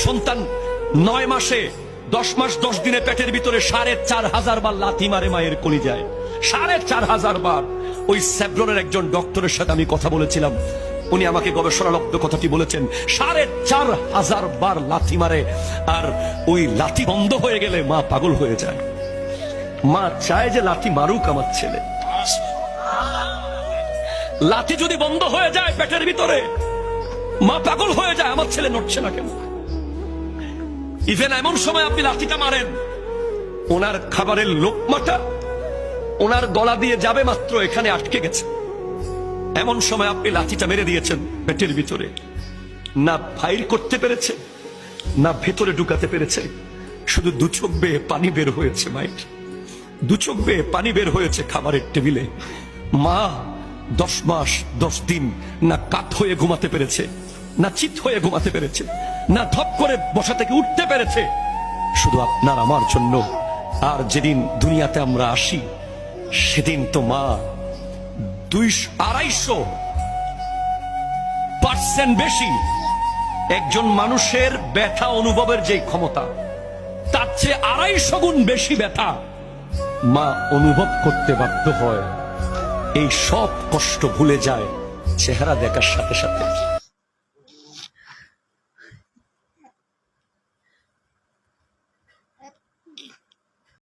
সন্তান 9 মাসে 10 মাস 10 দিনে পেটের ভিতরে 4,500 বার লাথি মারে মায়ের কলিজায়, 4,500 বার। ওই স্যাব্রনের একজন ডক্টরের সাথে আমি কথা বলেছিলাম, উনি আমাকে গবেষণালব্ধ কথাটি বলেছেন, 4,500 বার লাথি মারে। আর ওই লাথি বন্ধ হয়ে গেলে মা পাগল হয়ে যায়। মা চায় যে লাথি মারুক আমার ছেলে। লাথি যদি বন্ধ হয়ে যায় পেটের ভিতরে, মা পাগল হয়ে যায়, আমার ছেলে নড়ছে না কেন। ইভেন এমন সময় আপনি লাঠিটা মারেন, ওনার খাবারের লোকমাটা ওনার গলা দিয়ে যাবে মাত্র এখানে আটকে গেছে। এমন সময় আপনি লাঠিটা মেরে দিয়েছেন পেটের ভিতরে, না ফাইর করতে পেরেছে না ভেতরে ঢুকাতে পেরেছে, শুধু 2 চোখ বেয়ে পানি বের হয়েছে মায়ের, 2 চোখ বেয়ে পানি বের হয়েছে খাবারের টেবিলে। মা 10 মাস 10 দিন না কাত হয়ে ঘুমাতে পেরেছে, না চিত হয়ে ঘুমাতে পেরেছে, না ধপ করে বসা থেকে উঠতে পেরেছে, শুধু আপনার আমার জন্য। আর যেদিন দুনিয়াতে আমরা আসি সেদিন তো মা 200-250% বেশি। একজন মানুষের ব্যথা অনুভবের যে ক্ষমতা, তার চেয়ে 250 গুণ বেশি ব্যথা মা অনুভব করতে বাধ্য হয়। এই সব কষ্ট ভুলে যায় চেহারা দেখার সাথে সাথে।